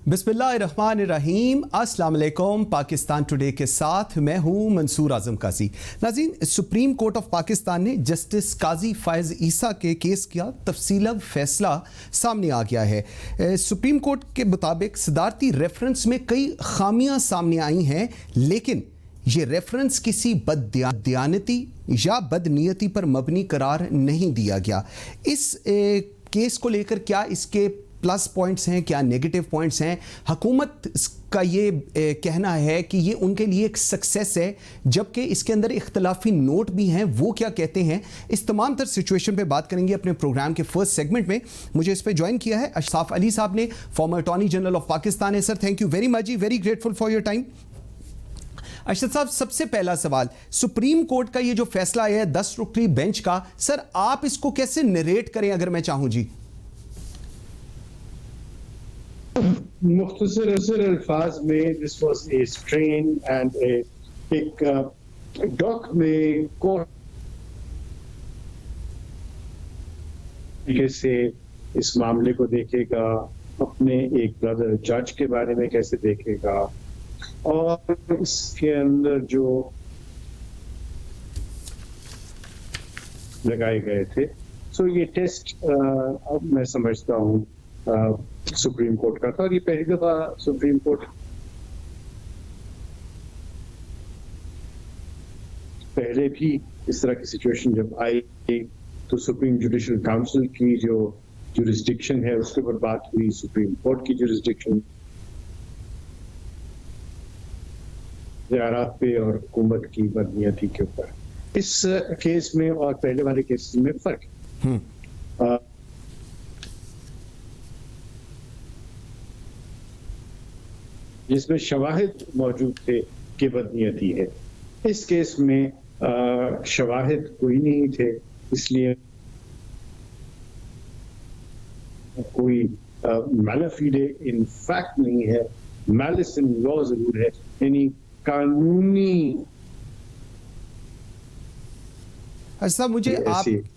बिस्मिल्लाहिर्रहमानिर्रहीम। अस्सलाम वालेकुम। पाकिस्तान टुडे के साथ मैं हूं मंसूर आजम काजी। नाज़रीन, सुप्रीम कोर्ट ऑफ पाकिस्तान ने जस्टिस काजी फ़ायज़ ईसा के केस का तफसीला फैसला सामने आ गया है। सुप्रीम कोर्ट के मुताबिक सदारती रेफरेंस में कई खामियां सामने आई हैं, लेकिन ये रेफरेंस किसी बददियानती या बदनीयती पर मबनी करार नहीं दिया गया। इस केस को लेकर क्या इसके प्लस पॉइंट्स हैं, क्या नेगेटिव पॉइंट्स हैं? हुकूमत का ये कहना है कि ये उनके लिए एक सक्सेस है, जबकि इसके अंदर इख्तलाफी नोट भी हैं। वो क्या कहते हैं, इस तमाम तर सिचुएशन पे बात करेंगे अपने प्रोग्राम के फर्स्ट सेगमेंट में। मुझे इस पे ज्वाइन किया है अशफाक अली साहब ने, former attorney general of Pakistan है। Sir, thank you very much जी, very grateful for your time. Ashraf साहब, सबसे पहला सवाल, सुप्रीम कोर्ट का ये जो फैसला है 10 रुकनी बेंच का, सर आप इसको कैसे नरेट करें अगर मैं चाहूं जी? मुख्तसर अल्फाज में this was a strain and एक डॉक में कोर्ट से इस मामले को देखेगा, अपने एक ब्रदर जज के बारे में कैसे देखेगा, और इसके अंदर जो लगाए गए थे। सो ये टेस्ट अब मैं समझता हूँ सुप्रीम कोर्ट का था, और ये पहली दफा सुप्रीम कोर्ट पहले भी इस तरह की सिचुएशन जब आई तो सुप्रीम जुडिशल काउंसिल की जो जुरिस्डिक्शन है उसके ऊपर बात हुई, सुप्रीम कोर्ट की जुरिस्डिक्शन ज़ियारत पे और हुकूमत की बदनीयती के ऊपर। इस केस में और पहले वाले केस में फर्क जिसमें शवाहिद मौजूद थे कि बदनीयती है। इस केस में शवाहिद कोई नहीं थे, इसलिए कोई मैलाफिडे इन फैक्ट नहीं है, मैलिस इन लॉ जरूर है, यानी कानूनी। अच्छा, मुझे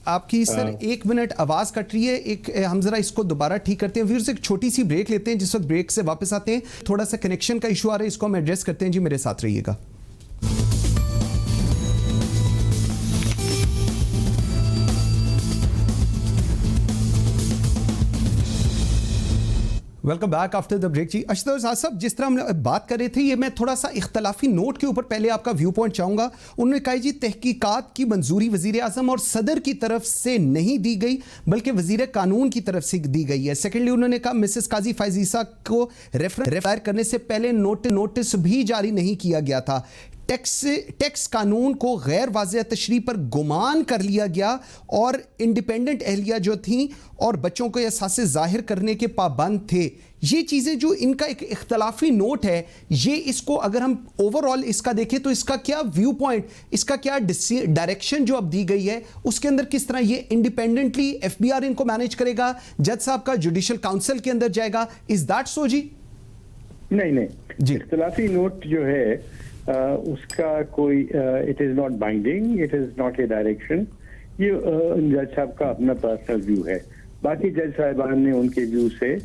आपकी सर 1 मिनट आवाज़ कट रही है। हम ज़रा इसको दोबारा ठीक करते हैं। व्यूअर्स, एक छोटी सी ब्रेक लेते हैं, जिस वक्त ब्रेक से वापस आते हैं थोड़ा सा कनेक्शन का इशू आ रहा है, इसको हम एड्रेस करते हैं जी। मेरे साथ रहिएगा। Welcome back after the break जी। अशरफ साहब, जिस तरह हम बात कर रहे थे, ये मैं थोड़ा सा इख्तलाफी नोट के ऊपर पहले आपका व्यू पॉइंट चाहूँगा। उन्होंने कहा जी तहकीकात की मंजूरी वज़ीर आज़म और सदर की तरफ से नहीं दी गई, बल्कि वज़ीर कानून की तरफ से दी गई है। सेकेंडली, उन्होंने कहा मिसेस काजी फ़ायज़ ईसा को रेफर करने से पहले नोटिस भी जारी नहीं किया गया था। टैक्स कानून को गैर वाज़ेह तशरीह पर गुमान कर लिया गया और इंडिपेंडेंट अहलिया जो थी और बच्चों को एहसास जाहिर करने के पाबंद थे। ये चीज़ें जो इनका एक इख्तलाफी नोट है, ये इसको अगर हम ओवरऑल इसका देखें तो इसका क्या व्यू पॉइंट, इसका क्या डायरेक्शन जो अब दी गई है, उसके अंदर किस तरह ये इंडिपेंडेंटली FBI इनको मैनेज करेगा, जज साहब का जुडिशल काउंसिल के अंदर जाएगा? इज दैट सो जी? नहीं जी, इख्तलाफी नोट जो है उसका कोई it is not binding, it is not a direction. ये जज साहब का अपना पर्सनल व्यू है। बाकी जज साहिबान ने उनके व्यू से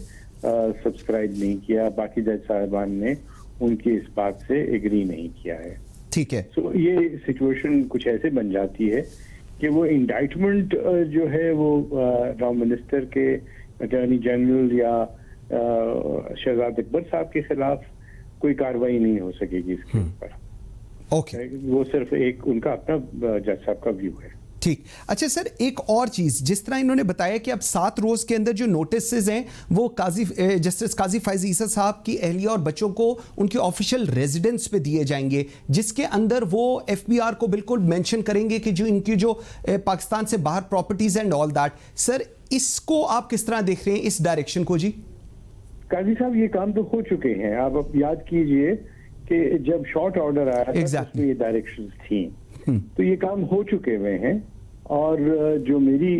सब्सक्राइब नहीं किया, बाकी जज साहिबान ने उनकी इस बात से एग्री नहीं किया है। ठीक है। तो ये सिचुएशन कुछ ऐसे बन जाती है कि वो इंडाइटमेंट जो है वो नौ मिनिस्टर के अटॉर्नी जनरल या शहजाद अकबर साहब के खिलाफ कोई कार्रवाई नहीं हो सकेगी इसके ऊपर। ओके, वो सिर्फ एक उनका अपना जज साहब का व्यू है। ठीक। अच्छा सर, एक और चीज़, जिस तरह इन्होंने बताया कि अब 7 रोज़ के अंदर जो नोटिस हैं वो जस्टिस काजी फ़ायज़ ईसा साहब की अहलिया और बच्चों को उनके ऑफिशियल रेजिडेंस पे दिए जाएंगे, जिसके अंदर वो FBI को बिल्कुल मेंशन करेंगे कि जो इनकी जो पाकिस्तान से बाहर properties and all that. Sir, इसको आप किस तरह देख रहे हैं, इस डायरेक्शन को जी? काजी साहब, ये काम तो हो चुके हैं। आप याद कीजिए कि जब शॉर्ट ऑर्डर आया था उसमें ये डायरेक्शंस थी, तो ये काम हो चुके हुए हैं। और जो मेरी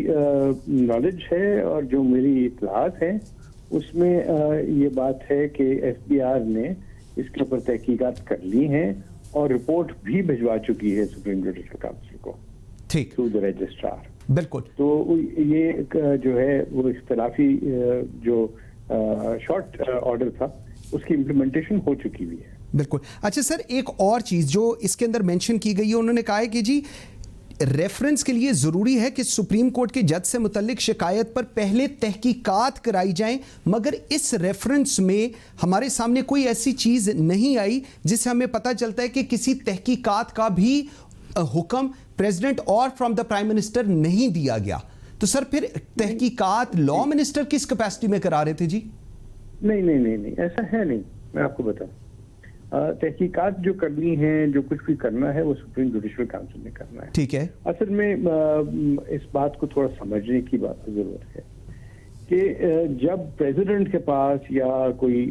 नॉलेज है और जो मेरी इत्तलात है उसमें ये बात है कि FBI ने इसके ऊपर तहकीकात कर ली हैं और रिपोर्ट भी भिजवा चुकी है सुप्रीम जुडिशल काउंसिल को, ठीक, थ्रू द रजिस्ट्रार। बिल्कुल। तो ये जो है वो इख्तलाफी जो शॉर्ट ऑर्डर था, उसकी इम्प्लीमेंटेशन हो चुकी हुई है। बिल्कुल। अच्छा सर, एक और चीज़ जो इसके अंदर मेंशन की गई है, उन्होंने कहा है कि जी रेफरेंस के लिए ज़रूरी है कि सुप्रीम कोर्ट के जज से मुतल्लिक शिकायत पर पहले तहकीकात कराई जाएं, मगर इस रेफरेंस में हमारे सामने कोई ऐसी चीज़ नहीं आई जिससे हमें पता चलता है कि किसी तहकीकात का भी हुक्म प्रेसिडेंट और फ्रॉम द प्राइम मिनिस्टर नहीं दिया गया। तो सर फिर तहकीकात लॉ मिनिस्टर किस कैपेसिटी में करा रहे थे जी? नहीं, ऐसा है नहीं। मैं आपको बताऊं, तहकीकात जो करनी है, जो कुछ भी करना है, वो सुप्रीम जुडिशल काउंसिल में करना है। ठीक है। असल में इस बात को थोड़ा समझने की जरूरत है कि जब प्रेसिडेंट के पास या कोई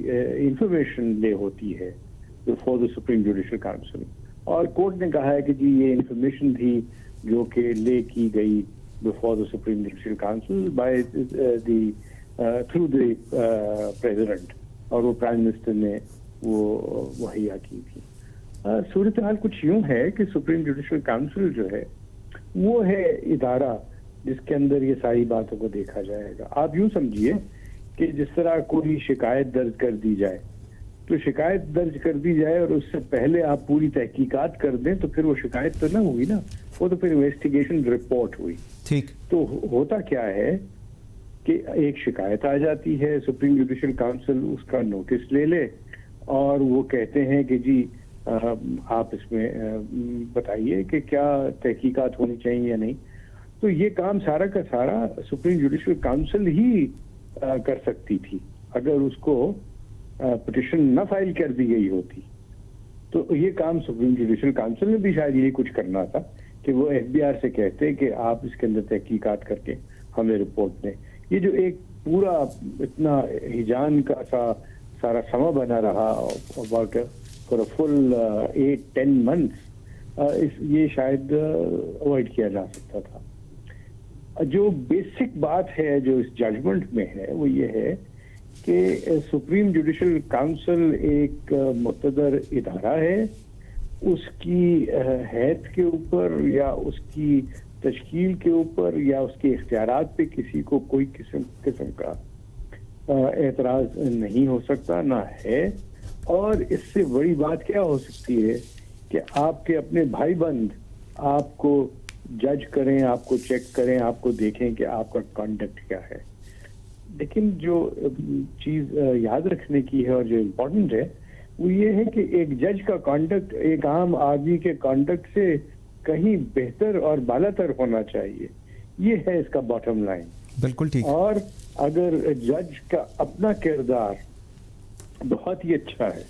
इंफॉर्मेशन ले होती है before the supreme judicial council, और कोर्ट ने कहा है कि जी ये इंफॉर्मेशन थी जो कि ले की गई before the supreme judicial council by through the president, और वो प्राइम मिनिस्टर ने वो मुहैया की थी। सूरत हाल कुछ यूं है कि सुप्रीम जुडिशल काउंसिल जो है वो है इदारा जिसके अंदर ये सारी बातों को देखा जाएगा। आप यूं समझिए कि जिस तरह कोई शिकायत दर्ज कर दी जाए, तो शिकायत दर्ज कर दी जाए और उससे पहले आप पूरी तहकीकात कर दें, तो फिर वो शिकायत तो ना हुई ना, वो तो फिर इन्वेस्टिगेशन रिपोर्ट हुई। ठीक। तो होता क्या है कि एक शिकायत आ जाती है, सुप्रीम जुडिशल काउंसिल उसका नोटिस ले ले और वो कहते हैं कि जी आप इसमें बताइए कि क्या तहकीकात होनी चाहिए या नहीं। तो ये काम सारा का सारा सुप्रीम जुडिशल काउंसिल ही कर सकती थी अगर उसको पिटिशन न फाइल कर दी गई होती। तो ये काम सुप्रीम जुडिशल काउंसिल ने भी शायद यही कुछ करना था कि वो एफबीआर से कहते कि आप इसके अंदर तहकीकात करके हमें रिपोर्ट दें। ये जो एक पूरा इतना हिजान का सारा समा बना रहा about for a full 8-10 months, ये शायद अवॉइड किया जा सकता था। जो बेसिक बात है जो इस जजमेंट में है वो ये है कि सुप्रीम जुडिशल काउंसिल एक मुक़्तदर इदारा है। उसकी हैत के ऊपर या उसकी तश्कील के ऊपर या उसके इख्तियारात पे किसी को कोई किस्म का एतराज नहीं हो सकता, ना है। और इससे बड़ी बात क्या हो सकती है कि आपके अपने भाई बंद आपको जज करें, आपको चेक करें, आपको देखें कि आपका कंडक्ट क्या है। लेकिन जो चीज याद रखने की है और जो इम्पोर्टेंट है वो ये है कि एक जज का कंडक्ट एक आम आदमी के कंडक्ट से कहीं बेहतर और बालातर होना चाहिए। ये है इसका बॉटम लाइन। बिल्कुल ठीक। और अगर जज का अपना किरदार बहुत ही अच्छा है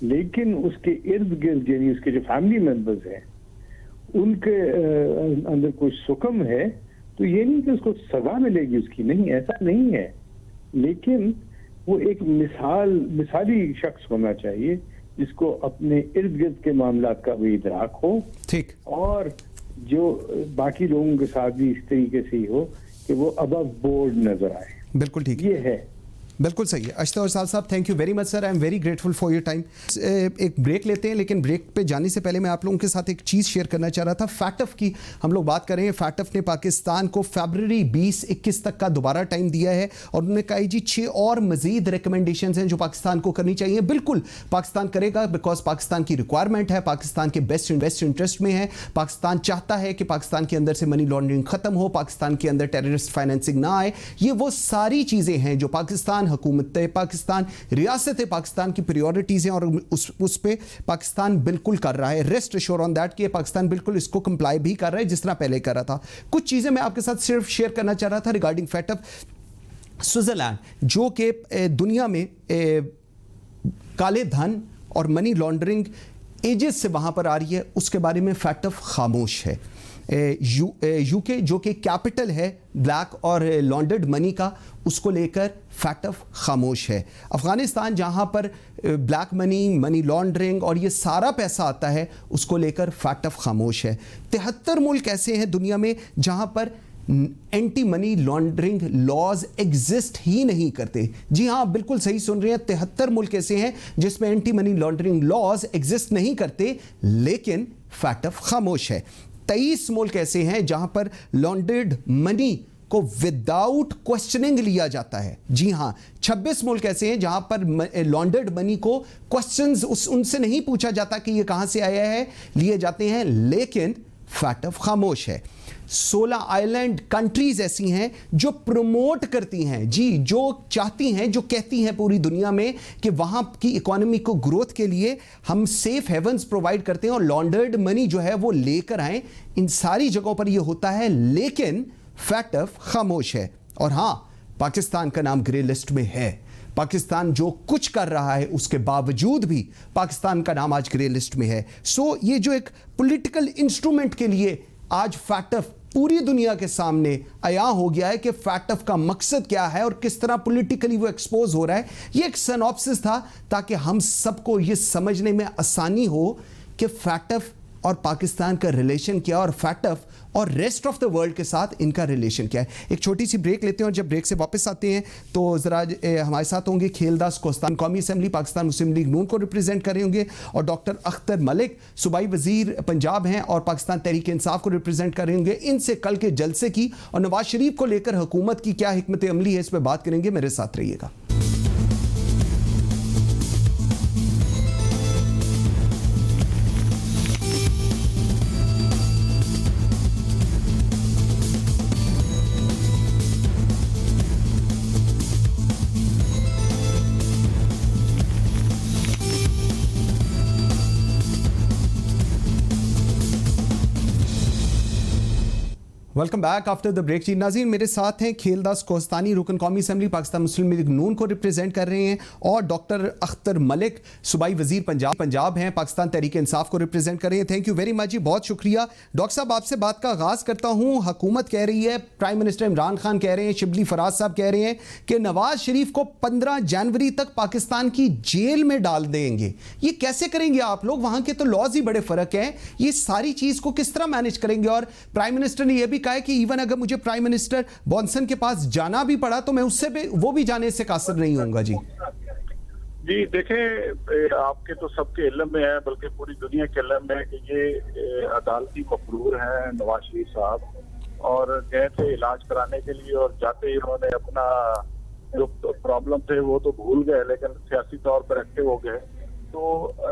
लेकिन उसके इर्द गिर्द यानी उसके जो फैमिली मेंबर्स हैं उनके अंदर कोई सुकम है, तो ये नहीं कि उसको सजा मिलेगी उसकी, नहीं, ऐसा नहीं है। लेकिन वो एक मिसाली शख्स होना चाहिए जिसको अपने इर्द गिर्द के मामलात का भी इदराक हो। ठीक। और जो बाकी लोगों के साथ भी इस तरीके से ही हो कि वो अबव बोर्ड नजर आए। बिल्कुल ठीक। ये है। बिल्कुल सही है। अशतर साहब, thank you very much sir, I am very grateful for your time. एक ब्रेक लेते हैं, लेकिन ब्रेक पे जाने से पहले मैं आप लोगों के साथ एक चीज़ शेयर करना चाह रहा था। फैटफ की हम लोग बात कर रहे हैं। फैटफ ने पाकिस्तान को फरवरी 2021 तक का दोबारा टाइम दिया है और उन्होंने कहा जी 6 और मजीद रिकमेंडेशन हैं जो पाकिस्तान को करनी चाहिए। बिल्कुल पाकिस्तान करेगा, बिकॉज पाकिस्तान की रिक्वायरमेंट है, पाकिस्तान के बेस्ट इंटरेस्ट में है। पाकिस्तान चाहता है कि पाकिस्तान के अंदर से मनी लॉन्ड्रिंग खत्म हो, पाकिस्तान के अंदर टेररिस्ट फाइनेंसिंग ना आए। ये वो सारी चीज़ें हैं जो पाकिस्तान, हुकूमत पाकिस्तान, रियासत पाकिस्तान की प्रायोरिटीज हैं और उस पे पाकिस्तान बिल्कुल कर रहा है। रेस्ट एश्योर ऑन दैट कि पाकिस्तान बिल्कुल इसको कंप्लाई भी कर रहा है जिस तरह पहले कर रहा था। कुछ चीजें मैं आपके साथ सिर्फ शेयर करना चाह रहा था रिगार्डिंग फैटफ। स्विट्जरलैंड जो कि दुनिया में काले धन और मनी लॉन्ड्रिंग एजेस से वहां पर आ रही है, उसके बारे में फैटफ खामोश है। यूके जो कि कैपिटल है ब्लैक और लॉन्डर्ड मनी का, उसको लेकर फैटफ खामोश है। अफगानिस्तान जहां पर ब्लैक मनी, मनी लॉन्ड्रिंग और ये सारा पैसा आता है, उसको लेकर फैटफ खामोश है। 73 मुल्क ऐसे हैं दुनिया में जहां पर anti money laundering laws exist ही नहीं करते। जी हाँ, आप बिल्कुल सही सुन रहे हैं, 73 मुल्क ऐसे हैं जिसमें anti money laundering laws exist नहीं करते, लेकिन फैटफ खामोश है। 23 मुल्क ऐसे हैं जहां पर लॉन्ड्रेड मनी को विदाउट क्वेश्चनिंग लिया जाता है। जी हां, 26 मुल्क ऐसे हैं जहां पर लॉन्डर्ड मनी को क्वेश्चंस उनसे नहीं पूछा जाता कि ये कहां से आया है, लिए जाते हैं, लेकिन फैटफ खामोश है। 16 आइलैंड कंट्रीज ऐसी हैं जो प्रमोट करती हैं, जी, जो चाहती हैं, जो कहती हैं पूरी दुनिया में कि वहां की इकोनॉमी को ग्रोथ के लिए हम सेफ हेवंस प्रोवाइड करते हैं और लॉन्डर्ड मनी जो है वो लेकर आए। इन सारी जगहों पर यह होता है, लेकिन फैटफ खामोश है। और हां, पाकिस्तान का नाम ग्रे लिस्ट में है। पाकिस्तान जो कुछ कर रहा है उसके बावजूद भी पाकिस्तान का नाम आज ग्रे लिस्ट में है। सो ये जो एक पॉलिटिकल इंस्ट्रूमेंट के लिए आज फैटफ पूरी दुनिया के सामने आया हो गया है कि फैटफ का मकसद क्या है और किस तरह पॉलिटिकली वो एक्सपोज हो रहा है। ये एक सिनॉप्सिस था ताकि हम सबको ये समझने में आसानी हो कि फैटफ और पाकिस्तान का रिलेशन क्या और फैटफ और रेस्ट ऑफ द वर्ल्ड के साथ इनका रिलेशन क्या है। एक छोटी सी ब्रेक लेते हैं और जब ब्रेक से वापस आते हैं तो ज़रा हमारे साथ होंगे खेलदास कोस्तानी, कौमी असम्बली पाकिस्तान मुस्लिम लीग नून को रिप्रेजेंट कर रहे होंगे, और डॉक्टर अख्तर मलिक सूबाई वजीर पंजाब हैं और पाकिस्तान तहरीक इंसाफ को रिप्रेजेंट कर रहे होंगे। इनसे कल के जलसे की और नवाज शरीफ को लेकर हुकूमत की क्या हिकमत अमली है, इस पर बात करेंगे। मेरे साथ रहिएगा। Welcome back after the break. जी नाज़रीन, मेरे साथ हैं खेलदास कोस्तानी, रुकन कौमी असम्बली पाकिस्तान मुस्लिम लीग नून को रिप्रेजेंट कर रहे हैं, और डॉक्टर अख्तर मलिक सूबाई वजीर पंजाब हैं, पाकिस्तान तहरीक इंसाफ को रिप्रेजेंट कर रहे हैं। थैंक यू वेरी मच जी, बहुत शुक्रिया। डॉक्टर साहब, आपसे बात का आगाज़ करता हूँ। हुकूमत कह रही है, प्राइम मिनिस्टर इमरान खान कह रहे हैं, शिबली फराज साहब कह रहे हैं कि नवाज शरीफ को 15 जनवरी तक पाकिस्तान की जेल में डाल देंगे। ये कैसे करेंगे आप लोग? वहाँ के तो लॉज ही बड़े फ़र्क हैं। ये सारी चीज़ को किस तरह मैनेज करेंगे? और प्राइम मिनिस्टर ने यह भी कहा है कि इवन अगर मुझे प्राइम मिनिस्टर बॉनसन के पास जाना भी पड़ा तो मैं उससे भी वो भी जाने से कासर नहीं होऊंगा। जी देखें, आपके तो सबके इल्म में है, बल्कि पूरी दुनिया के इल्म में है कि ये अदालती मफरूर हैं नवाज शरीफ साहब, और गए थे इलाज कराने के लिए, और जाते ही उन्होंने अपना जो प्रॉब्लम थे वो तो भूल गए, लेकिन सियासी तौर पर एक्टिव हो गए। तो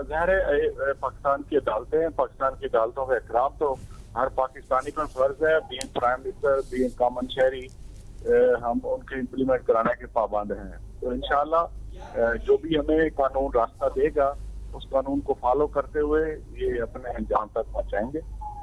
ज़ाहिर है पाकिस्तान की अदालतें हैं, पाकिस्तान की अदालतों का एहतराम तो हर पाकिस्तानी पर फर्ज है। Being prime minister, being common शहरी, हम उनके इम्प्लीमेंट कराने के पाबंद हैं। तो इंशाल्लाह जो भी हमें कानून रास्ता देगा उस कानून को फॉलो करते हुए ये अपने अंजाम तक पहुंचाएंगे।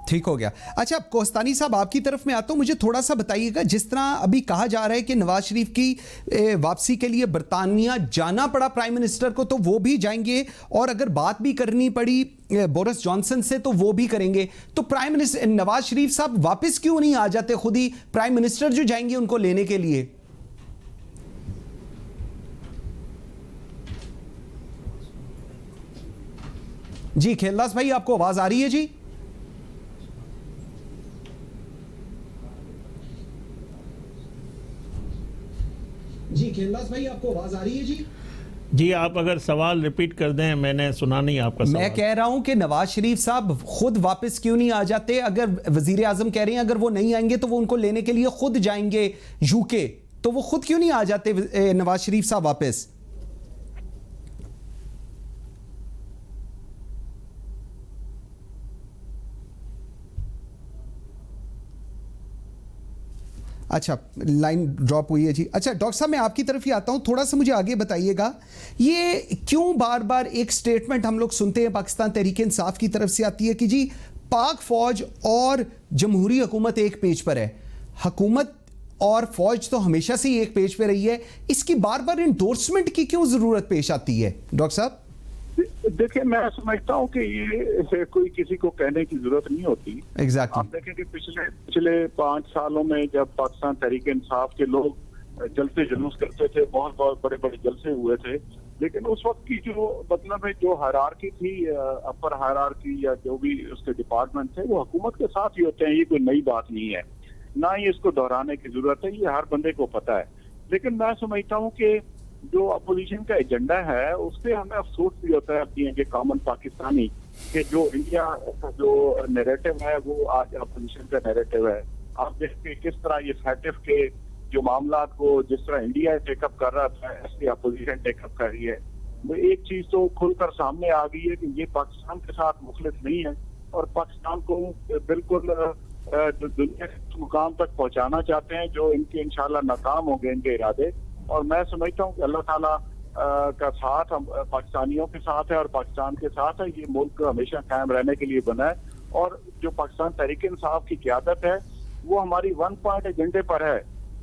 ठीक हो गया। अच्छा, कोस्तानी साहब, आपकी तरफ में आता हूँ। मुझे थोड़ा सा बताइएगा, जिस तरह अभी कहा जा रहा है कि नवाज शरीफ की वापसी के लिए बरतानिया जाना पड़ा प्राइम मिनिस्टर को, तो वो भी जाएंगे, और अगर बात भी करनी पड़ी बोरिस जॉनसन से तो वो भी करेंगे। तो प्राइम मिनिस्टर नवाज शरीफ साहब वापस क्यों नहीं आ जाते? खुद ही प्राइम मिनिस्टर जो जाएंगे उनको लेने के लिए। जी खेलदास भाई, आपको आवाज आ रही है? जी जी खेलदास भाई, आपको आवाज आ रही है? जी आप अगर सवाल रिपीट कर दें, मैंने सुना नहीं आपका सवाल। मैं कह रहा हूं कि नवाज शरीफ साहब खुद वापस क्यों नहीं आ जाते? अगर वजीर आजम कह रहे हैं अगर वो नहीं आएंगे तो वो उनको लेने के लिए खुद जाएंगे यूके, तो वो खुद क्यों नहीं आ जाते नवाज शरीफ साहब वापस? अच्छा, लाइन ड्रॉप हुई है जी। अच्छा डॉक्टर साहब, मैं आपकी तरफ ही आता हूं, थोड़ा सा मुझे आगे बताइएगा, ये क्यों बार बार एक स्टेटमेंट हम लोग सुनते हैं पाकिस्तान तहरीक इंसाफ की तरफ से आती है कि जी पाक फौज और जमहूरी हुकूमत एक पेज पर है। हुकूमत और फौज तो हमेशा से ही एक पेज पर रही है, इसकी बार बार इंडोर्समेंट की क्यों जरूरत पेश आती है? डॉक्टर साहब देखिए, मैं समझता हूँ कि ये कोई किसी को कहने की जरूरत नहीं होती। Exactly. आप देखें कि पिछले 5 सालों में जब पाकिस्तान तहरीक इंसाफ के लोग जलसे जुलूस करते थे, बहुत बहुत बड़े बड़े जलसे हुए थे, लेकिन उस वक्त की जो मतलब है जो हायरार्की थी, अपर हायरार्की या जो भी उसके डिपार्टमेंट थे, वो हुकूमत के साथ ही होते हैं। ये कोई नई बात नहीं है, ना ही इसको दोहराने की जरूरत है, ये हर बंदे को पता है। लेकिन मैं समझता हूँ कि जो अपोजिशन का एजेंडा है उससे हमें अफसोस भी होता है अपनी के कॉमन पाकिस्तानी, कि जो इंडिया का जो नैरेटिव है वो आज अपोजिशन का नैरेटिव है। आप देखिए किस तरह ये फैटिफ के जो मामला को जिस तरह इंडिया टेकअप कर रहा था, ऐसी अपोजिशन टेकअप कर रही है। वो एक चीज तो खुलकर सामने आ गई है कि ये पाकिस्तान के साथ मुखलिफ नहीं है और पाकिस्तान को बिल्कुल दुनिया के मुकाम तक पहुंचाना चाहते हैं, जो इनके इंशाल्लाह नाकाम होंगे इनके इरादे। और मैं समझता हूँ कि अल्लाह ताला का साथ पाकिस्तानियों के साथ है और पाकिस्तान के साथ है। ये मुल्क हमेशा कायम रहने के लिए बना है और जो पाकिस्तान तहरीक इंसाफ की क़यादत है वो हमारी 1 पॉइंट एजेंडे पर है।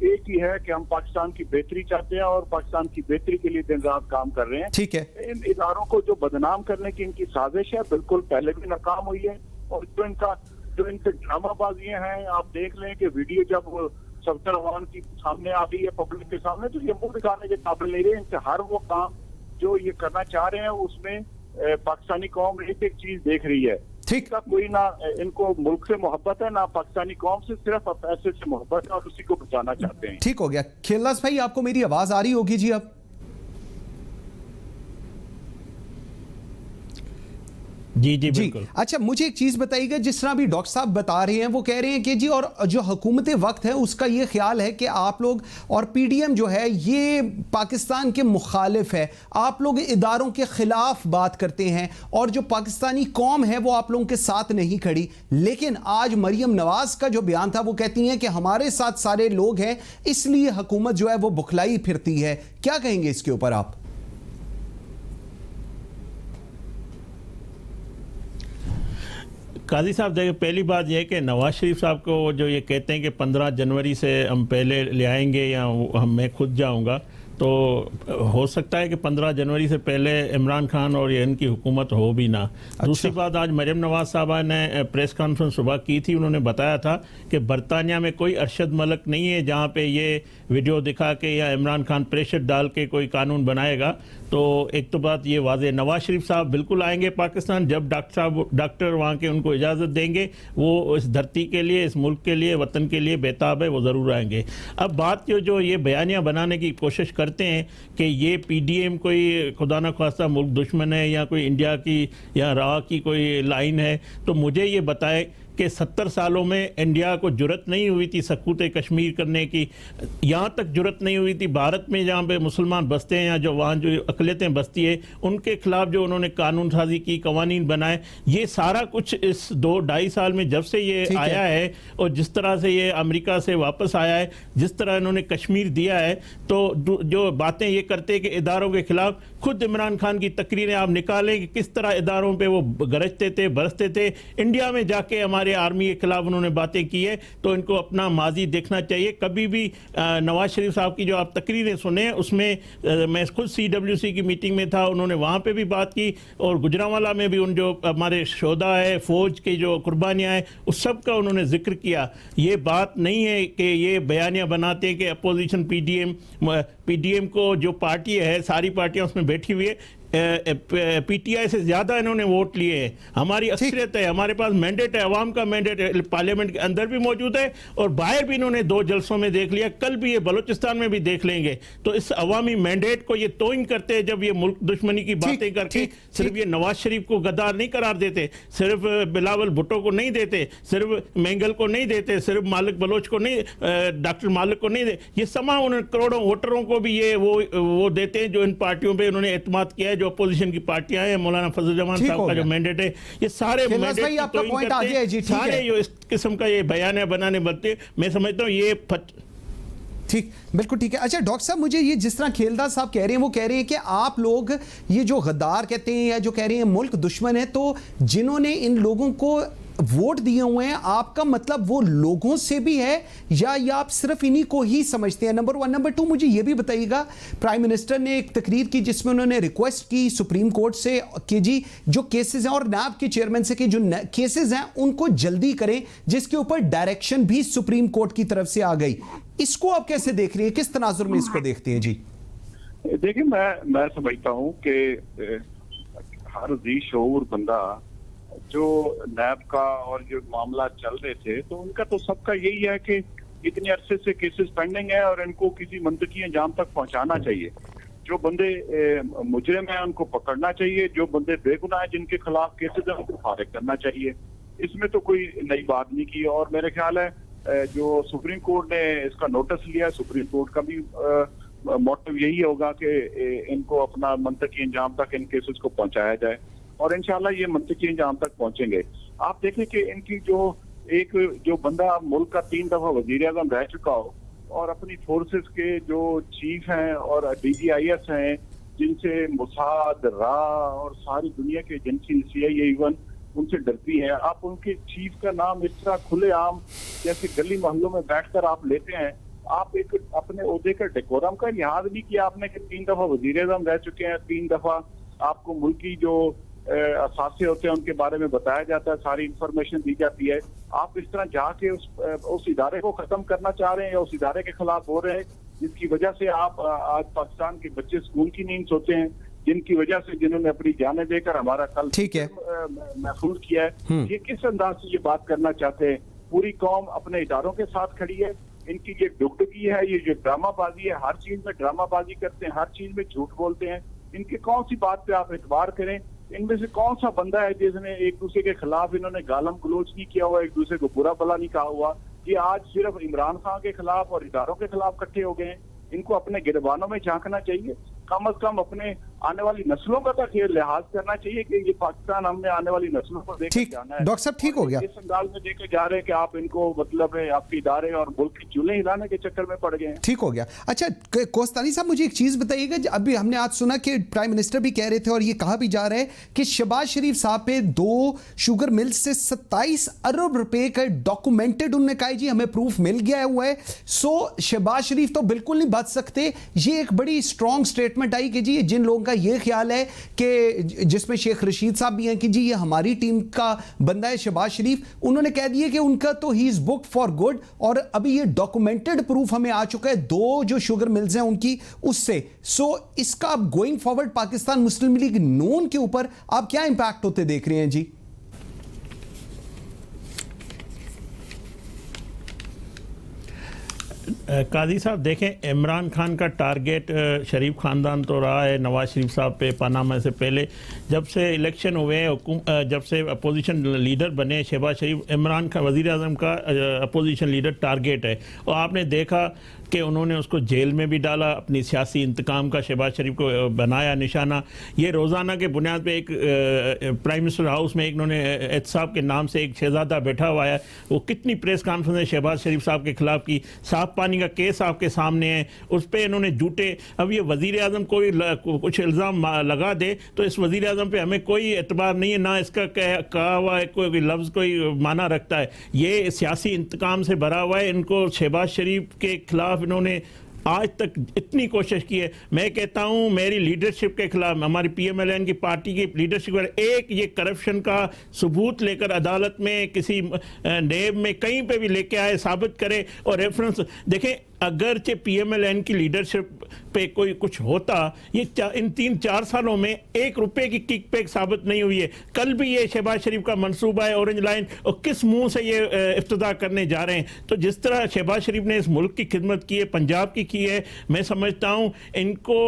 एक ही है कि हम पाकिस्तान की बेहतरी चाहते हैं और पाकिस्तान की बेहतरी के लिए दिन रात काम कर रहे हैं। ठीक है। इन इदारों को जो बदनाम करने की इनकी साजिश है बिल्कुल पहले भी नाकाम हुई है और जो इनके ड्रामाबाजियां हैं, आप देख लें कि वीडियो जब सफदर अवान की सामने आ गई है पब्लिक के सामने, तो ये मुंह दिखाने के काबिल नहीं रहे। इनसे हर वो काम जो ये करना चाह रहे हैं उसमें पाकिस्तानी कौम एक एक चीज देख रही है। ठीक, का कोई ना इनको मुल्क से मोहब्बत है ना पाकिस्तानी कौम से, सिर्फ पैसे से मोहब्बत है और उसी को बचाना चाहते हैं। ठीक हो गया। खेलदास भाई, आपको मेरी आवाज आ रही होगी जी अब? जी जी बिल्कुल। अच्छा, मुझे एक चीज बताइएगा, जिस तरह अभी डॉक्टर साहब बता रहे हैं, वो कह रहे हैं कि जी और जो हुकूमत वक्त है उसका ये ख्याल है कि आप लोग और पीडीएम जो है ये पाकिस्तान के मुखालिफ है, आप लोग इदारों के खिलाफ बात करते हैं और जो पाकिस्तानी कौम है वो आप लोगों के साथ नहीं खड़ी। लेकिन आज मरियम नवाज का जो बयान था वो कहती हैं कि हमारे साथ सारे लोग हैं, इसलिए हुकूमत जो है वो बुखलाई फिरती है। क्या कहेंगे इसके ऊपर आप? काजी साहब, देखिए पहली बात यह है कि नवाज शरीफ साहब को जो ये कहते हैं कि 15 जनवरी से हम पहले ले आएंगे या मैं खुद जाऊंगा, तो हो सकता है कि 15 जनवरी से पहले इमरान खान और ये इनकी हुकूमत हो भी ना। अच्छा। दूसरी बात, आज मरियम नवाज साहबा ने प्रेस कॉन्फ्रेंस सुबह की थी, उन्होंने बताया था कि बरतानिया में कोई अरशद मलिक नहीं है जहाँ पे ये वीडियो दिखा के या इमरान खान प्रेशर डाल के कोई कानून बनाएगा। तो एक तो बात ये वाज़े, नवाज शरीफ साहब बिल्कुल आएंगे पाकिस्तान, जब डॉक्टर वहाँ के उनको इजाज़त देंगे, वो इस धरती के लिए, इस मुल्क के लिए, वतन के लिए बेताब है, वो ज़रूर आएंगे। अब बात जो ये बयानियाँ बनाने की कोशिश करते हैं कि ये पीडीएम कोई खुदा न खास्ता मुल्क दुश्मन है या कोई इंडिया की या रा की कोई लाइन है, तो मुझे ये बताए कि 70 सालों में इंडिया को जुर्रत नहीं हुई थी सकूत कश्मीर करने की, यहाँ तक जुर्रत नहीं हुई थी भारत में जहाँ पे मुसलमान बसते हैं या जो वहाँ जो अक़लियतें बसती है उनके खिलाफ जो उन्होंने कानून साजी की, कवानीन बनाए, ये सारा कुछ इस 2-2.5 साल में जब से ये आया है और जिस तरह से ये अमेरिका से वापस आया है, जिस तरह इन्होंने कश्मीर दिया है, तो जो बातें ये करते हैं कि इदारों के खिलाफ, खुद इमरान खान की तकरीरें आप निकालें कि किस तरह इदारों पे वो गरजते थे, बरसते थे। इंडिया में जाके हमारे आर्मी के खिलाफ उन्होंने बातें की है, तो इनको अपना माजी देखना चाहिए। कभी भी नवाज शरीफ साहब की जो आप तकरीरें सुने, उसमें मैं खुद CWC की मीटिंग में था, उन्होंने वहाँ पे भी बात की और गुजरांवाला में भी उन जो हमारे शोधा है, फौज की जो कुर्बानियाँ हैं, उस सब का उन्होंने जिक्र किया। ये बात नहीं है कि ये बयानियाँ बनाते हैं कि अपोजिशन पीडीएम को जो पार्टी है, सारी पार्टियां उसमें बैठी हुई है, पीटीआई से ज्यादा इन्होंने वोट लिए हैं। हमारी अक्सरियत है, हमारे पास मैंडेट है, अवाम का मैंडेट है, पार्लियामेंट के अंदर भी मौजूद है और बाहर भी इन्होंने 2 जलसों में देख लिया, कल भी ये बलूचिस्तान में भी देख लेंगे। तो इस अवामी मैंडेट को ये तोइन करते हैं जब ये मुल्क दुश्मनी की बातें करके सिर्फ ये नवाज शरीफ को गद्दार नहीं करार देते, सिर्फ बिलावल भुट्टो को नहीं देते, सिर्फ मेंगल को नहीं देते, सिर्फ मालिक बलोच को नहीं, डॉक्टर मालिक को नहीं देते, ये समा उन करोड़ों वोटरों को भी ये वो देते हैं जो इन पार्टियों पर इन्होंने एतमाद किया है, जो अपोजिशन की पार्टियां हैं। मौलाना फजल रहमान साहब का जो मैंडेट है, ये सारे सारे जो इस किस्म का ये बयान बनाने बनते, मैं समझता हूँ ये ठीक, बिल्कुल ठीक है। अच्छा डॉक्टर साहब, मुझे ये जिस तरह खेलदास साहब कह रहे हैं, वो कह रहे हैं कि आप लोग ये जो गद्दार कहते हैं या जो कह रहे हैं मुल्क दुश्मन है, तो जिन्होंने इन लोगों को वोट दिए हुए हैं, आपका मतलब वो लोगों से भी है या आप सिर्फ इन्हीं को ही समझते हैं? नंबर 1। नंबर 2, मुझे ये भी बताइएगा, प्राइम मिनिस्टर ने एक तकरीर की जिसमें उन्होंने रिक्वेस्ट की सुप्रीम कोर्ट से कि जी जो केसेस हैं, और नैब के चेयरमैन से कि जो केसेस हैं उनको जल्दी करें, जिसके ऊपर डायरेक्शन भी सुप्रीम कोर्ट की तरफ से आ गई। इसको आप कैसे देख रही है, किस तनाजुर में इसको देखते हैं जी? देखिए, मैं समझता हूँ कि हर जी शऊर बंदा जो नैब का और जो मामला चल रहे थे, तो उनका तो सबका यही है कि इतने अरसे से केसेस पेंडिंग है और इनको किसी मंतकी अंजाम तक पहुंचाना चाहिए। जो बंदे मुजरिम हैं उनको पकड़ना चाहिए, जो बंदे बेगुनाह हैं जिनके खिलाफ केसेस हैं उनको फारिग करना चाहिए। इसमें तो कोई नई बात नहीं की और मेरे ख्याल है जो सुप्रीम कोर्ट ने इसका नोटिस लिया, सुप्रीम कोर्ट का भी मोटिव यही होगा कि इनको अपना मंतकी अंजाम तक इन केसेस को पहुंचाया जाए और इंशाल्लाह ये मंतकी अंजाम तक पहुंचेंगे। आप देखें कि इनकी जो बंदा मुल्क का 3 दफा वजीर आजम रह चुका हो और अपनी फोर्सेस के जो चीफ हैं और DGIS हैं, जिनसे मोसाद, रा और सारी दुनिया के एजेंसी CIA इवन उनसे डरती है, आप उनके चीफ का नाम इस तरह खुलेआम जैसे गली मोहल्लों में बैठकर आप लेते हैं। आप एक अपने ओहदे का डेकोरम का लिहाज नहीं किया आपने कि 3 दफा वजीर आजम रह चुके हैं, 3 दफा आपको मुल्क की जो असासे होते हैं उनके बारे में बताया जाता है, सारी इंफॉर्मेशन दी जाती है। आप इस तरह जाके उस इदारे को खत्म करना चाह रहे हैं या उस इदारे के खिलाफ हो रहे हैं जिसकी वजह से आप आज पाकिस्तान के बच्चे स्कूल की नींद सोते हैं, जिनकी वजह से जिन्होंने अपनी जानें देकर हमारा कल महफूज किया है। ये किस अंदाज से ये बात करना चाहते हैं? पूरी कौम अपने इदारों के साथ खड़ी है, इनकी ये डुगडुगी है, ये जो ड्रामाबाजी है, हर चीज में ड्रामाबाजी करते हैं, हर चीज में झूठ बोलते हैं। इनके कौन सी बात पे आप एतबार करें? इनमें से कौन सा बंदा है जिसने एक दूसरे के खिलाफ इन्होंने गालम गलोच नहीं किया हुआ, एक दूसरे को बुरा भला नहीं कहा हुआ? ये आज सिर्फ इमरान खान के खिलाफ और इदारों के खिलाफ इकट्ठे हो गए हैं। इनको अपने गिरबानों में झांकना चाहिए, कम अज कम अपने आने वाली नस्लों का तक ये लिहाज करना चाहिए कि ये पाकिस्तान हमने आने वाली नस्लों को देकर जाना है। डॉक्टर साहब ठीक हो गया। इस अंदाज में देकर जा रहे हैं कि आप इनको मतलब है आपके इदारे और मुल्क की चूल्हे हिलाने के चक्कर में पड़ गए हैं। ठीक हो गया। अच्छा कोस्तानी साहब, मुझे एक चीज बताइएगा, अभी हमने आज सुना कि प्राइम मिनिस्टर भी कह रहे थे और ये कहा भी जा रहा है कि शहबाज शरीफ साहब पे 2 शुगर मिल्स से 27 अरब रुपए का डॉक्यूमेंटेड, उन्होंने कहा जी हमें प्रूफ मिल गया हुआ है। सो शहबाज शरीफ तो बिल्कुल नहीं बच सकते। ये एक बड़ी स्ट्रॉन्ग स्टेटमेंट आई कि जी जिन लोगों का ये ख्याल है कि जिसमें शेख रशीद साहब भी हैं कि जी ये हमारी टीम का बंदा है शहबाज शरीफ, उन्होंने कह दिया कि उनका तो he is booked for good और अभी ये डॉक्यूमेंटेड प्रूफ हमें आ चुका है 2 जो शुगर मिल्स हैं उनकी उससे। सो इसका अब गोइंग फॉरवर्ड पाकिस्तान मुस्लिम लीग नून के ऊपर आप क्या इंपैक्ट होते देख रहे हैं जी? काजी साहब देखें, इमरान खान का टारगेट शरीफ ख़ानदान तो रहा है नवाज शरीफ साहब पे पनामा से पहले। जब से इलेक्शन हुए, जब से अपोजिशन लीडर बने शहबाज शरीफ, इमरान खान वज़ीर आज़म का अपोजिशन लीडर टारगेट है और आपने देखा कि उन्होंने उसको जेल में भी डाला, अपनी सियासी इंतकाम का शहबाज शरीफ को बनाया निशाना। ये रोज़ाना के बुनियाद पे एक प्राइम मिनिस्टर हाउस में एक उन्होंने एहतसाब के नाम से एक शहजादा बैठा हुआ है, वो कितनी प्रेस कॉन्फ्रेंस शहबाज शरीफ साहब के खिलाफ की, साफ पानी का केस आपके सामने है, उस पर इन्होंने झूठे। अब ये वज़ीर आज़म कोई कुछ इल्ज़ाम लगा दे तो इस वज़ीर आज़म पे हमें कोई एतबार नहीं है, ना इसका कहा हुआ है कोई लफ्ज़ कोई माना रखता है। ये सियासी इंतकाम से भरा हुआ है। इनको शहबाज शरीफ के खिलाफ इन्होंने आज तक इतनी कोशिश की है। मैं कहता हूं मेरी लीडरशिप के खिलाफ, हमारी PMLN की पार्टी की लीडरशिप पर एक ये करप्शन का सबूत लेकर अदालत में किसी नेब में कहीं पे भी लेके आए, साबित करे और रेफरेंस देखें। अगरचे PMLN की लीडरशिप पे कोई कुछ होता, ये इन 3-4 सालों में 1 रुपए की किक पैक साबित नहीं हुई है। कल भी ये शहबाज शरीफ का मंसूबा है ऑरेंज लाइन, और किस मुंह से ये इफ्तिदा करने जा रहे हैं। तो जिस तरह शहबाज शरीफ ने इस मुल्क की खिदमत की है, पंजाब की है, मैं समझता हूँ इनको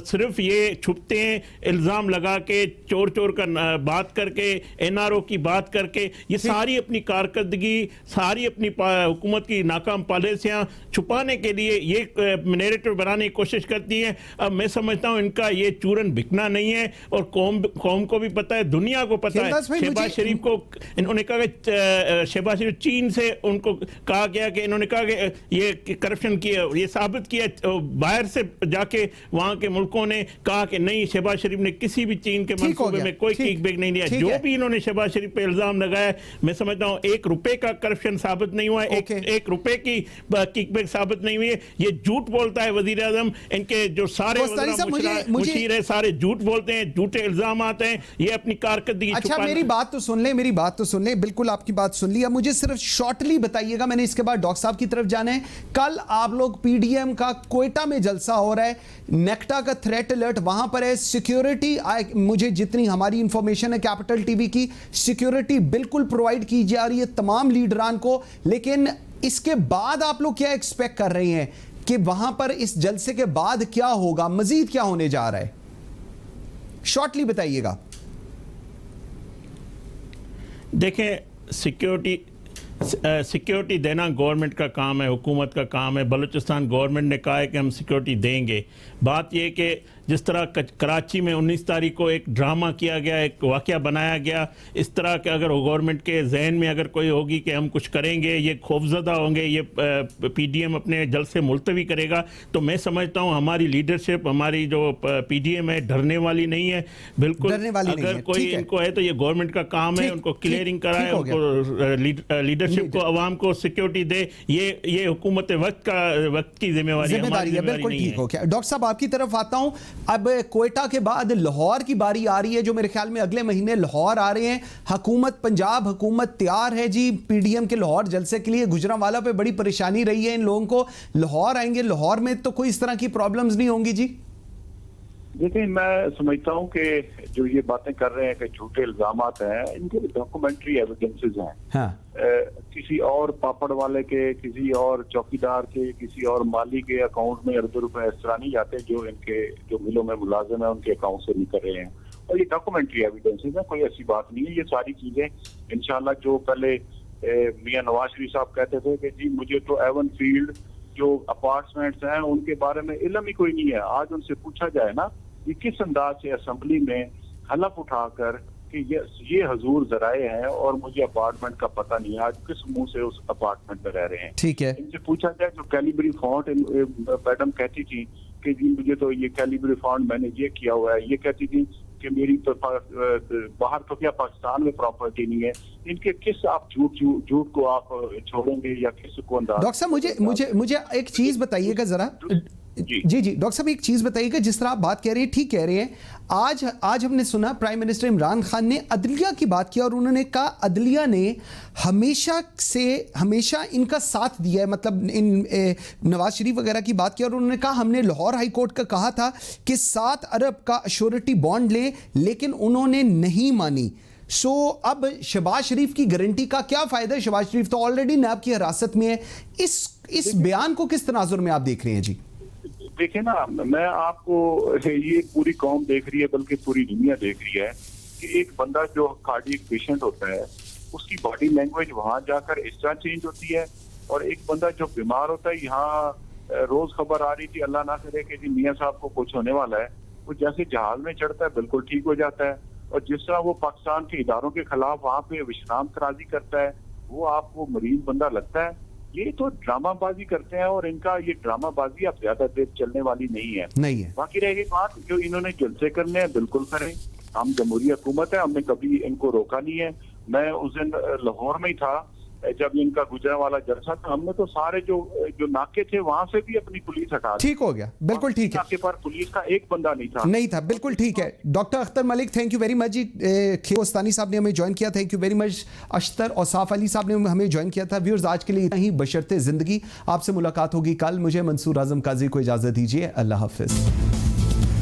सिर्फ ये छुपते हैं इल्ज़ाम लगा के, चोर चोर का बात करके, NRO की बात करके, ये सारी अपनी कारकर्दगी, सारी अपनी हुकूमत की नाकाम पॉलिसियाँ छुपाने के लिए ये नैरेटिव बनाने की कोशिश करती है। अब मैं समझता हूं इनका ये चूरन बिकना नहीं है और कौम को भी पता है, दुनिया को पता है। शहबाज शरीफ को इन्होंने कहा कि शहबाज शरीफ चीन से उनको कहा गया कि इन्होंने कहा कि ये करप्शन किया, ये साबित किया। बाहर से जाके वहां के मुल्कों ने कहा कि नहीं, शहबाज शरीफ ने किसी भी चीन के मंसूबे में कोई किकबैक नहीं लिया। जो भी इन्होंने शहबाज शरीफ पे इल्जाम लगाया, मैं समझता हूं 1 रुपए का करप्शन साबित नहीं हुआ है, 1 रुपए की किकबैक साबित नहीं हुई है। ये झूठ बोलता है वजीर आजम, इनके जो सारे मुशीर है सारे झूठ बोलते हैं, झूठे इल्जाम आते हैं, ये अपनी कारकर्दगी। अच्छा मेरी बात तो सुन ले, बिल्कुल आपकी बात सुन ली। अब मुझे सिर्फ शॉर्टली बताइएगा, मैंने इसके बाद डॉक्टर साहब की तरफ जाना है। कल आप लोग PDM का कोयटा में जलसा हो रहा है, नेक्टा का थ्रेट अलर्ट वहां पर है, सिक्योरिटी मुझे जितनी हमारी इंफॉर्मेशन है कैपिटल TV की, सिक्योरिटी बिल्कुल प्रोवाइड की जा रही है तमाम लीडरान को। लेकिन इसके बाद आप लोग क्या एक्सपेक्ट कर रहे हैं कि वहां पर इस जलसे के बाद क्या होगा, मजीद क्या होने जा रहा है? शॉर्टली बताइएगा। देखें, सिक्योरिटी सिक्योरिटी देना गवर्नमेंट का काम है, हुकूमत का काम है। बलूचिस्तान गवर्नमेंट ने कहा है कि हम सिक्योरिटी देंगे। बात यह कि जिस तरह कराची में 19 तारीख को एक ड्रामा किया गया, एक वाक़या बनाया गया, इस तरह के अगर गवर्नमेंट के जहन में अगर कोई होगी कि हम कुछ करेंगे, ये खौफजदा होंगे, ये पीडीएम अपने जलसे मुलतवी करेगा, तो मैं समझता हूँ हमारी लीडरशिप, हमारी जो पीडीएम है, डरने वाली नहीं है। बिल्कुल अगर कोई इनको है तो ये गवर्नमेंट का काम है, उनको क्लियरिंग कराए, उनको लीडरशिप को, अवाम को सिक्योरिटी दे। ये हुकूमत वक्त की जिम्मेवारी है। बिल्कुल ठीक हो गया। डॉक्टर साहब आपकी तरफ आता हूं। अब कोयटा के बाद लाहौर की बारी आ रही है, जो मेरे ख्याल में अगले महीने लाहौर आ रहे हैं। हुकूमत पंजाब हुकूमत तैयार है जी पीडीएम के लाहौर जलसे के लिए। गुजरांवाला पे बड़ी परेशानी रही है इन लोगों को। लाहौर आएंगे, लाहौर में तो कोई इस तरह की प्रॉब्लम्स नहीं होंगी जी? देखिए, मैं समझता हूँ कि जो ये बातें कर रहे हैं कि झूठे इल्जामात हैं, इनके डॉक्यूमेंट्री एविडेंसेस हैं। हाँ। किसी और पापड़ वाले के, किसी और चौकीदार के, किसी और माली के अकाउंट में अरबों रुपए इस तरह नहीं जाते जो इनके जो मिलों में मुलाजिम है उनके अकाउंट से निकल रहे हैं। और ये डॉक्यूमेंट्री एविडेंसेस है, कोई ऐसी बात नहीं है। ये सारी चीजें इंशाल्लाह, जो पहले मियां नवाज शरीफ साहब कहते थे कि जी मुझे तो एवन फील्ड जो अपार्टमेंट्स हैं उनके बारे में इल्म ही कोई नहीं है, आज उनसे पूछा जाए ना कि किस अंदाज से असेंबली में हलफ उठाकर कि ये हजूर जराए हैं और मुझे अपार्टमेंट का पता नहीं है, आज किस मुंह से उस अपार्टमेंट में रह रहे हैं। ठीक है, इनसे पूछा जाए जो कैलिबरी फॉन्ट मैडम कहती थी कि जी मुझे तो ये कैलिबरी फॉन्ट मैंने ये किया हुआ है, ये कहती थी कि मेरी तो बाहर तो क्या पाकिस्तान में प्रॉपर्टी नहीं है। इनके किस आप झूठ को आप छोड़ेंगे या किस को अंदाज? डॉक्टर साहब मुझे एक चीज बताइएगा जरा। जी डॉक्टर साहब एक चीज बताइएगा, जिस तरह आप बात कह रहे हैं, ठीक कह रहे हैं। आज हमने सुना प्राइम मिनिस्टर इमरान खान ने अदलिया की बात की और उन्होंने कहा अदलिया ने हमेशा इनका साथ दिया है, मतलब इन नवाज शरीफ वगैरह की बात की और उन्होंने कहा हमने लाहौर हाई कोर्ट का कहा था कि 7 अरब का श्योरिटी बॉन्ड ले, लेकिन उन्होंने नहीं मानी। अब शहबाज शरीफ की गारंटी का क्या फायदा? शहबाज शरीफ तो ऑलरेडी नैब की हिरासत में है। इस बयान को किस तनाजुर में आप देख रहे हैं जी? देखिए ना, मैं आपको ये पूरी कौम देख रही है, बल्कि पूरी दुनिया देख रही है कि एक बंदा जो कार्डियक पेशेंट होता है उसकी बॉडी लैंग्वेज वहां जाकर इस तरह चेंज होती है, और एक बंदा जो बीमार होता है, यहाँ रोज खबर आ रही थी अल्लाह ना करे कि जी मियाँ साहब को कुछ होने वाला है, वो जैसे जहाज में चढ़ता है बिल्कुल ठीक हो जाता है। और जिस तरह वो पाकिस्तान के इदारों के खिलाफ वहाँ पे विश्राम कराजी करता है, वो आपको मरीज बंदा लगता है। ये तो ड्रामाबाजी करते हैं और इनका ये ड्रामाबाजी अब ज्यादा देर चलने वाली नहीं है। बाकी रह गई बात, जो इन्होंने जलसे करने हैं बिल्कुल करें, हम जमहूरी हुकूमत है, हमने कभी इनको रोका नहीं है। मैं उस दिन लाहौर में ही था जब इनका गुजरांवाला जलसा था, हमने तो सारे जो नाके थे वहां से भी अपनी पुलिस हटा दी। ठीक हो गया, बिल्कुल ठीक है। नाके पर पुलिस का एक बंदा नहीं था, बिल्कुल ठीक है। Doctor Akhtar Malik, thank you very much जी। खियोस्तानी साहब ने हमें ज्वाइन किया, thank you very much. Akhtar और साफ अली साहब ने हमें ज्वाइन किया था। व्यूअर्स, आज के लिए इतना ही, बशर्ते जिंदगी। आपसे मुलाकात होगी कल। मुझे मंसूर आजम काजी को इजाजत दीजिए। अल्लाह हाफिज।